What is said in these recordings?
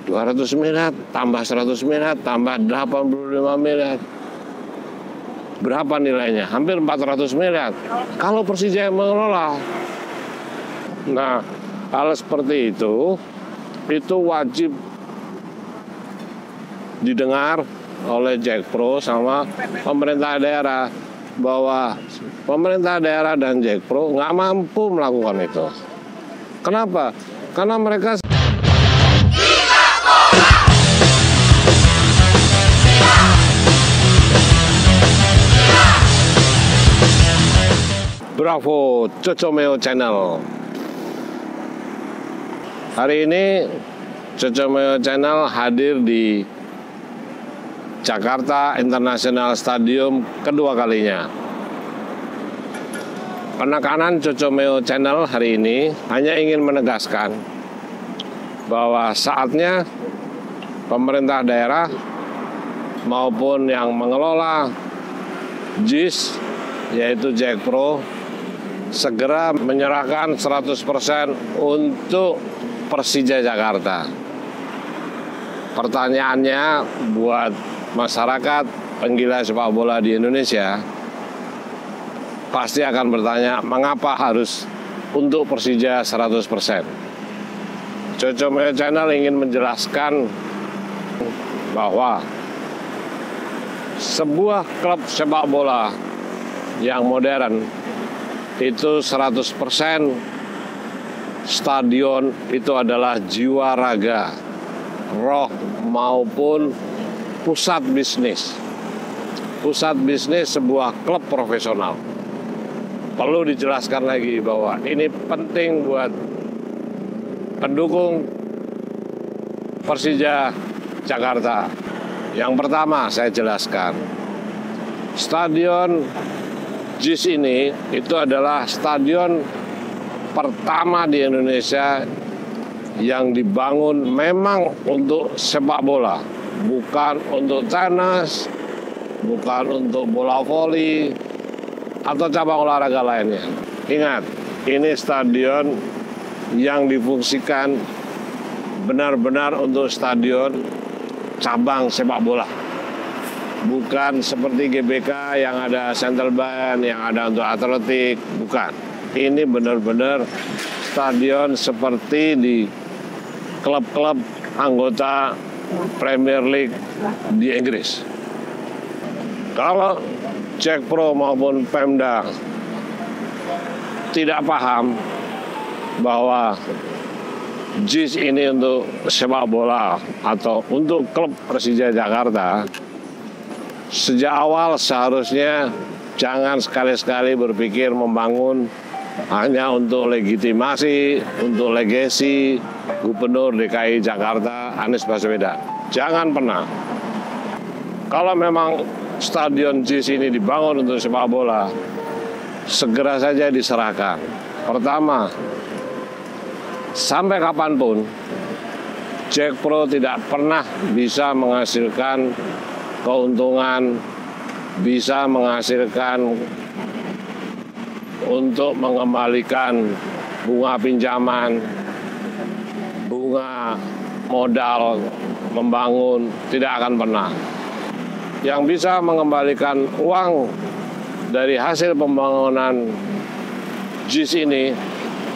200 miliar, tambah 100 miliar, tambah 85 miliar. Berapa nilainya? Hampir 400 miliar. Kalau Persija yang mengelola. Nah, hal seperti itu wajib didengar oleh Jakpro sama pemerintah daerah, bahwa pemerintah daerah dan Jakpro nggak mampu melakukan itu. Kenapa? Karena mereka Bravo Cocomeo Channel. Hari ini Cocomeo Channel hadir di Jakarta International Stadium kedua kalinya. Penekanan Cocomeo Channel hari ini hanya ingin menegaskan bahwa saatnya pemerintah daerah maupun yang mengelola JIS yaitu Jakpro segera menyerahkan 100% untuk Persija Jakarta. Pertanyaannya buat masyarakat penggila sepak bola di Indonesia pasti akan bertanya, mengapa harus untuk Persija 100%? Cocomeo Channel ingin menjelaskan bahwa sebuah klub sepak bola yang modern itu 100% stadion itu adalah jiwa raga, roh maupun pusat bisnis. Pusat bisnis sebuah klub profesional. Perlu dijelaskan lagi bahwa ini penting buat pendukung Persija Jakarta. Yang pertama saya jelaskan, Stadion JIS ini itu adalah stadion pertama di Indonesia yang dibangun memang untuk sepak bola, bukan untuk tenis, bukan untuk bola voli atau cabang olahraga lainnya. Ingat, ini stadion yang difungsikan benar-benar untuk stadion cabang sepak bola. Bukan seperti GBK yang ada central band, yang ada untuk atletik, bukan. Ini benar-benar stadion seperti di klub-klub anggota Premier League di Inggris. Kalau Jakpro maupun Pemda tidak paham bahwa JIS ini untuk sepak bola atau untuk klub Persija Jakarta, sejak awal seharusnya jangan sekali-sekali berpikir membangun hanya untuk legitimasi, untuk legasi Gubernur DKI Jakarta Anies Baswedan. Jangan pernah. Kalau memang stadion JIS ini dibangun untuk sepak bola, segera saja diserahkan. Pertama, sampai kapanpun Jakpro tidak pernah bisa menghasilkan keuntungan, bisa menghasilkan untuk mengembalikan bunga pinjaman, bunga modal membangun, tidak akan pernah. Yang bisa mengembalikan uang dari hasil pembangunan JIS ini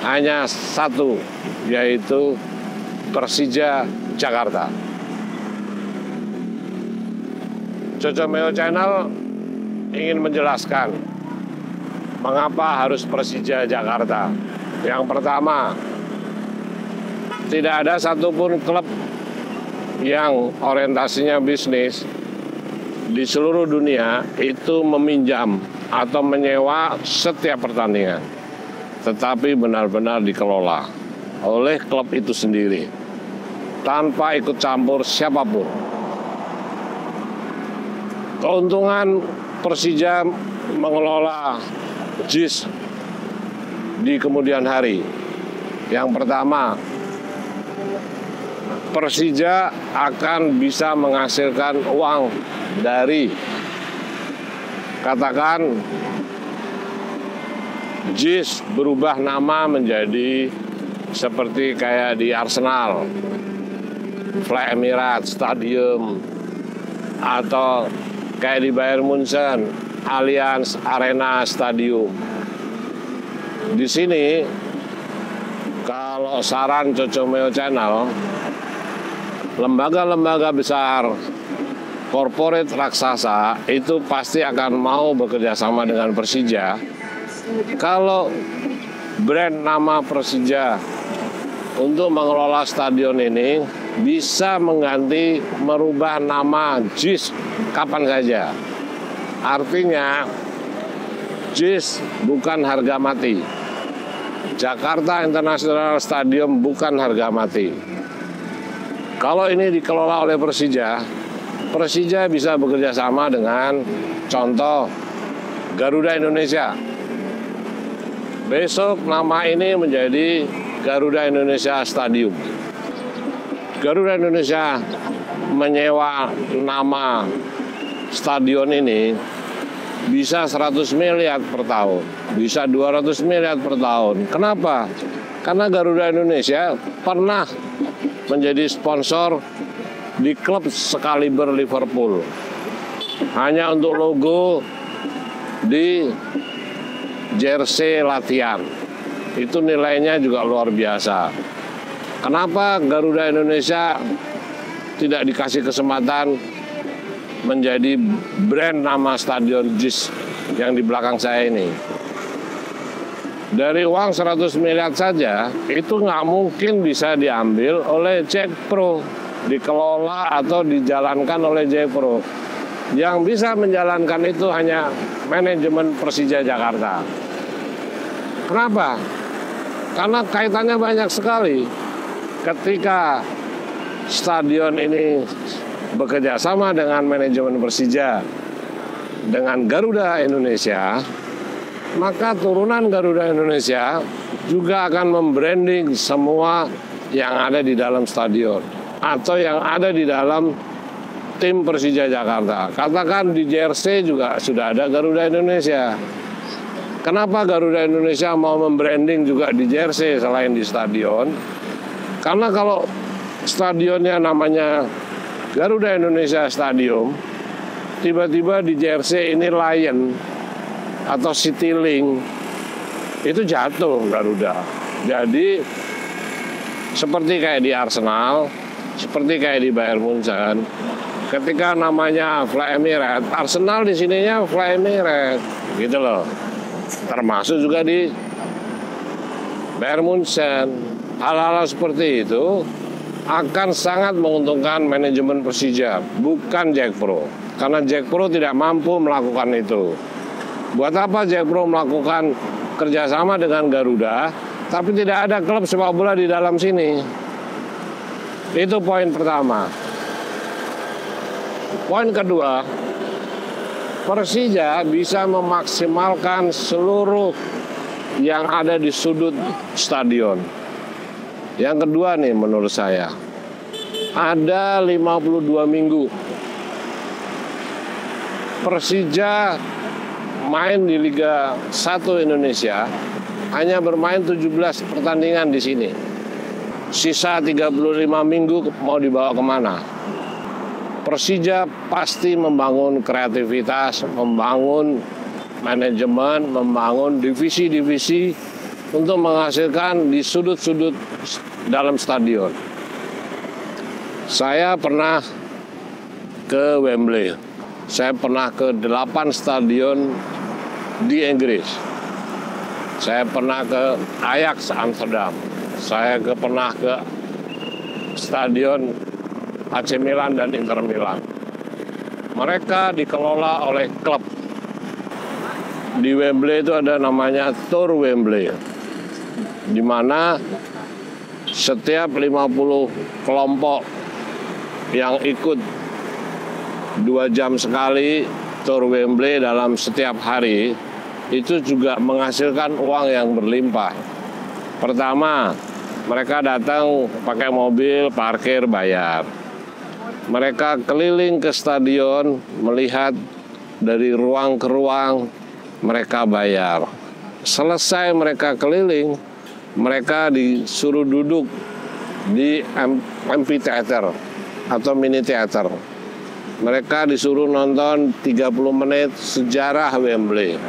hanya satu, yaitu Persija Jakarta. Cocomeo Channel ingin menjelaskan mengapa harus Persija Jakarta. Yang pertama, tidak ada satupun klub yang orientasinya bisnis di seluruh dunia itu meminjam atau menyewa setiap pertandingan, tetapi benar-benar dikelola oleh klub itu sendiri tanpa ikut campur siapapun. Keuntungan Persija mengelola JIS di kemudian hari. Yang pertama, Persija akan bisa menghasilkan uang dari, katakan, JIS berubah nama menjadi seperti kayak di Arsenal. Fly Emirates Stadium, atau kayak di Bayern Munchen, Allianz Arena Stadium. Di sini, kalau saran Cocomeo Channel, lembaga-lembaga besar, corporate raksasa itu pasti akan mau bekerja sama dengan Persija. Kalau brand nama Persija untuk mengelola stadion ini bisa mengganti, merubah nama JIS kapan saja. Artinya JIS bukan harga mati, Jakarta International Stadium bukan harga mati. Kalau ini dikelola oleh Persija, Persija bisa bekerja sama dengan contoh Garuda Indonesia. Besok nama ini menjadi Garuda Indonesia Stadium. Garuda Indonesia menyewa nama stadion ini bisa 100 miliar per tahun, bisa 200 miliar per tahun. Kenapa? Karena Garuda Indonesia pernah menjadi sponsor di klub sekaliber Liverpool. Hanya untuk logo di jersey latihan. Itu nilainya juga luar biasa. Kenapa Garuda Indonesia tidak dikasih kesempatan menjadi brand nama stadion JIS yang di belakang saya ini? Dari uang 100 miliar saja, itu nggak mungkin bisa diambil oleh Jack Pro, dikelola atau dijalankan oleh Jack Pro. Yang bisa menjalankan itu hanya manajemen Persija Jakarta. Kenapa? Karena kaitannya banyak sekali. Ketika stadion ini bekerja sama dengan manajemen Persija, dengan Garuda Indonesia, maka turunan Garuda Indonesia juga akan membranding semua yang ada di dalam stadion atau yang ada di dalam tim Persija Jakarta. Katakan di jersey juga sudah ada Garuda Indonesia. Kenapa Garuda Indonesia mau membranding juga di jersey selain di stadion? Karena kalau stadionnya namanya Garuda Indonesia Stadium, tiba-tiba di jersey ini Lion atau Citylink, itu jatuh Garuda. Jadi seperti kayak di Arsenal, seperti kayak di Bayern Munchen, ketika namanya Fly Emirates, Arsenal di sininya Fly Emirates, gitu loh. Termasuk juga di Bayern Munchen. Hal-hal seperti itu akan sangat menguntungkan manajemen Persija, bukan Jack Pro. Karena Jack Pro tidak mampu melakukan itu. Buat apa Jack Pro melakukan kerjasama dengan Garuda, tapi tidak ada klub sepak bola di dalam sini? Itu poin pertama. Poin kedua, Persija bisa memaksimalkan seluruh yang ada di sudut stadion. Yang kedua nih menurut saya, ada 52 minggu Persija main di Liga 1 Indonesia, hanya bermain 17 pertandingan di sini. Sisa 35 minggu mau dibawa kemana? Persija pasti membangun kreativitas, membangun manajemen, membangun divisi-divisi untuk menghasilkan di sudut-sudut dalam stadion. Saya pernah ke Wembley. Saya pernah ke 8 stadion di Inggris. Saya pernah ke Ajax Amsterdam. Saya pernah ke stadion AC Milan dan Inter Milan. Mereka dikelola oleh klub. Di Wembley itu ada namanya Tour Wembley, di mana setiap 50 kelompok yang ikut 2 jam sekali Tour Wembley dalam setiap hari, itu juga menghasilkan uang yang berlimpah. Pertama, mereka datang pakai mobil, parkir, bayar. Mereka keliling ke stadion, melihat dari ruang ke ruang, mereka bayar. Selesai mereka keliling, mereka disuruh duduk di amphitheater atau mini theater. Mereka disuruh nonton 30 menit sejarah Wembley.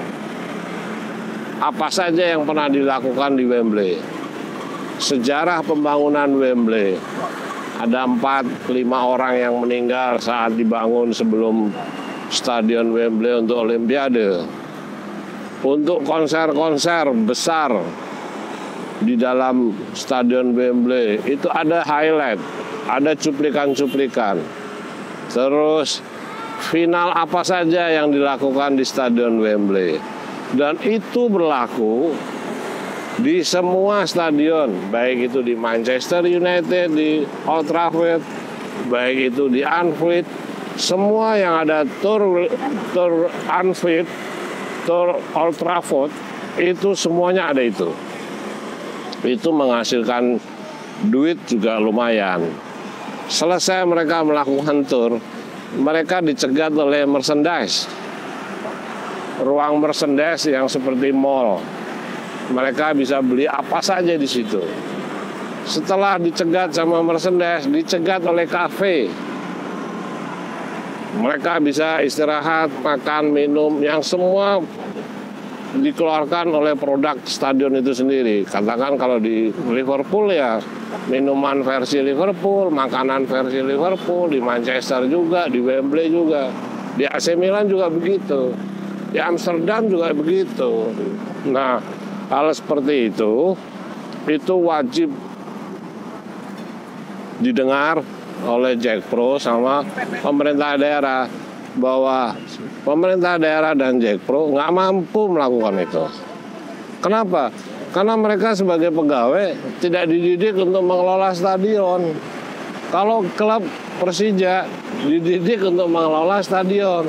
Apa saja yang pernah dilakukan di Wembley? Sejarah pembangunan Wembley. Ada 4-5 orang yang meninggal saat dibangun sebelum Stadion Wembley untuk Olimpiade. Untuk konser-konser besar di dalam Stadion Wembley itu ada highlight, ada cuplikan-cuplikan. Terus final apa saja yang dilakukan di Stadion Wembley. Dan itu berlaku di semua stadion, baik itu di Manchester United, di Old Trafford, baik itu di Anfield, semua yang ada Tour Anfield, Tour Old Trafford, itu semuanya ada itu. Itu menghasilkan duit juga lumayan. Selesai mereka melakukan tour, mereka dicegat oleh merchandise, ruang merchandise yang seperti mall. Mereka bisa beli apa saja di situ. Setelah dicegat sama merchandise, dicegat oleh kafe. Mereka bisa istirahat, makan, minum, yang semua dikeluarkan oleh produk stadion itu sendiri. Katakan kalau di Liverpool ya minuman versi Liverpool, makanan versi Liverpool, di Manchester juga, di Wembley juga, di AC Milan juga begitu, di Amsterdam juga begitu. Nah, hal seperti itu wajib didengar oleh Jakpro sama pemerintah daerah, bahwa pemerintah daerah dan Jakpro nggak mampu melakukan itu. Kenapa? Karena mereka sebagai pegawai tidak dididik untuk mengelola stadion. Kalau klub Persija dididik untuk mengelola stadion,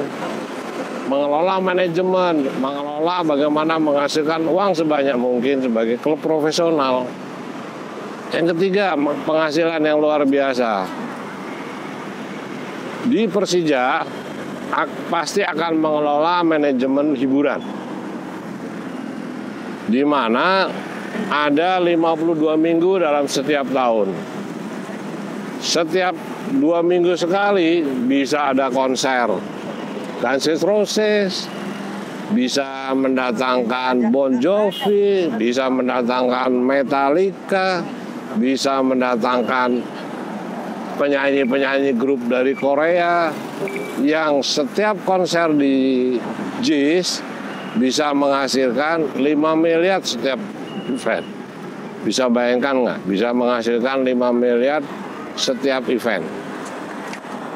mengelola manajemen, mengelola bagaimana menghasilkan uang sebanyak mungkin sebagai klub profesional. Yang ketiga, penghasilan yang luar biasa. Di Persija pasti akan mengelola manajemen hiburan, di mana ada 52 minggu dalam setiap tahun. Setiap 2 minggu sekali bisa ada konser Guns N' Roses, bisa mendatangkan Bon Jovi, bisa mendatangkan Metallica, bisa mendatangkan penyanyi-penyanyi grup dari Korea, yang setiap konser di JIS bisa menghasilkan 5 miliar setiap event. Bisa bayangkan nggak? Bisa menghasilkan 5 miliar setiap event.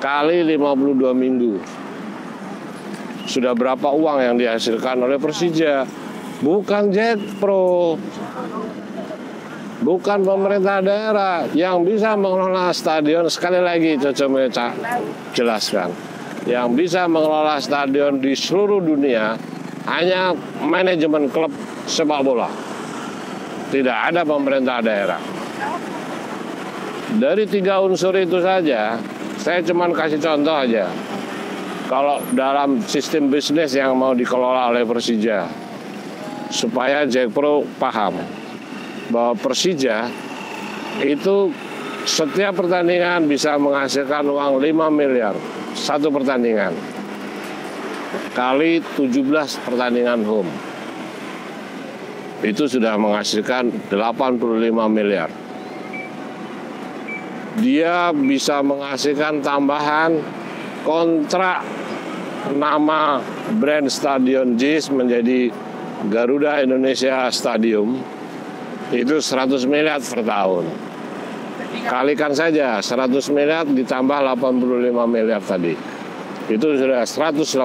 Kali 52 minggu. Sudah berapa uang yang dihasilkan oleh Persija? Bukan Jakpro, bukan pemerintah daerah yang bisa mengelola stadion. Sekali lagi coba jelaskan, yang bisa mengelola stadion di seluruh dunia hanya manajemen klub sepak bola. Tidak ada pemerintah daerah. Dari 3 unsur itu saja, saya cuma kasih contoh aja. Kalau dalam sistem bisnis yang mau dikelola oleh Persija, supaya Jakpro paham bahwa Persija itu setiap pertandingan bisa menghasilkan uang 5 miliar satu pertandingan, kali 17 pertandingan home, itu sudah menghasilkan 85 miliar. Dia bisa menghasilkan tambahan kontrak nama brand Stadion JIS menjadi Garuda Indonesia Stadium, itu 100 miliar per tahun. Kalikan saja 100 miliar ditambah 85 miliar tadi, itu sudah 185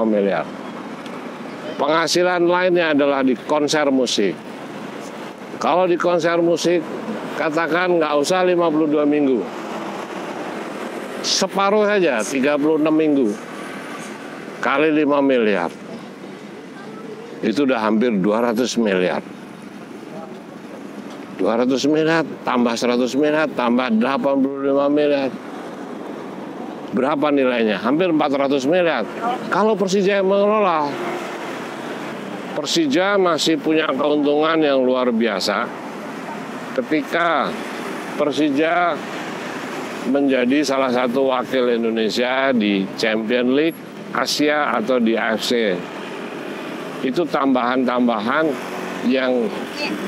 miliar. Penghasilan lainnya adalah di konser musik. Kalau di konser musik, katakan nggak usah 52 minggu, separuh saja 36 minggu kali 5 miliar, itu udah hampir 200 miliar. 200 miliar tambah 100 miliar tambah 85 miliar, berapa nilainya? Hampir 400 miliar. Kalau Persija yang mengelola, Persija masih punya keuntungan yang luar biasa ketika Persija menjadi salah satu wakil Indonesia di Champions League Asia atau di AFC. Itu tambahan-tambahan yang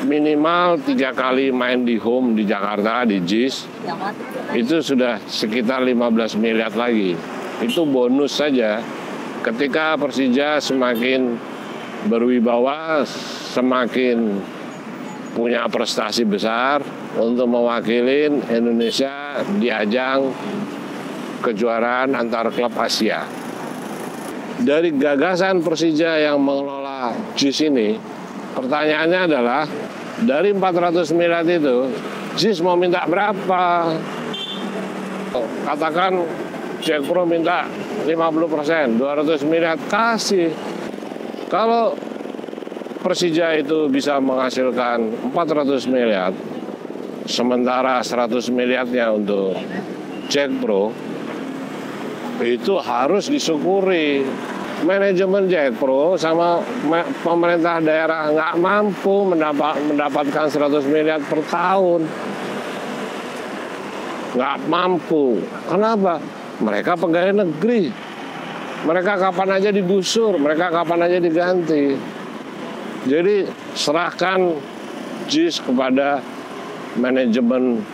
minimal 3 kali main di home di Jakarta, di JIS, itu sudah sekitar 15 miliar lagi. Itu bonus saja. Ketika Persija semakin berwibawa, semakin punya prestasi besar untuk mewakili Indonesia di ajang kejuaraan antar klub Asia. Dari gagasan Persija yang mengelola JIS ini, pertanyaannya adalah dari 400 miliar itu, JIS mau minta berapa? Katakan Jack Pro minta 50%, 200 miliar kasih. Kalau Persija itu bisa menghasilkan 400 miliar, sementara 100 miliarnya untuk Jack Pro, itu harus disyukuri. Manajemen Jack Pro sama pemerintah daerah nggak mampu mendapatkan 100 miliar per tahun. Nggak mampu. Kenapa? Mereka pegawai negeri. Mereka kapan aja digusur, mereka kapan aja diganti. Jadi serahkan JIS kepada manajemen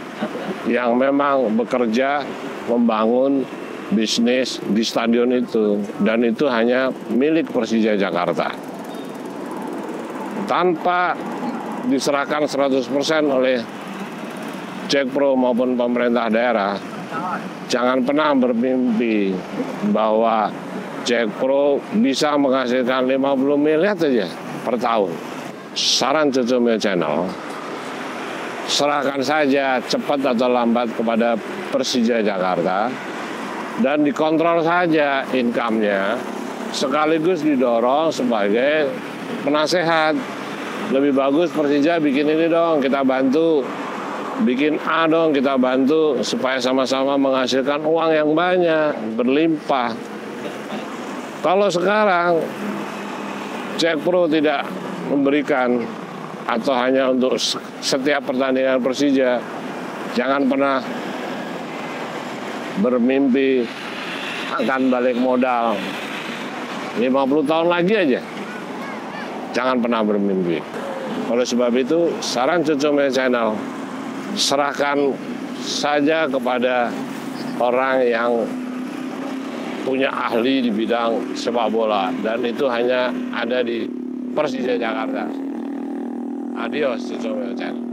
yang memang bekerja membangun bisnis di stadion itu, dan itu hanya milik Persija Jakarta. Tanpa diserahkan 100% oleh Jack Pro maupun pemerintah daerah, jangan pernah bermimpi bahwa Jack Pro bisa menghasilkan 50 miliar saja per tahun. Saran Cucu Mio Channel, serahkan saja cepat atau lambat kepada Persija Jakarta dan dikontrol saja income-nya, sekaligus didorong sebagai penasehat. Lebih bagus Persija bikin ini dong, kita bantu. Bikin A dong, kita bantu supaya sama-sama menghasilkan uang yang banyak, berlimpah. Kalau sekarang Jack Pro tidak memberikan atau hanya untuk setiap pertandingan Persija, jangan pernah bermimpi akan balik modal 50 tahun lagi aja. Jangan pernah bermimpi. Oleh sebab itu, saran Cucu Mio Channel, serahkan saja kepada orang yang punya ahli di bidang sepak bola, dan itu hanya ada di Persija Jakarta. Adios Cucu Mio Channel.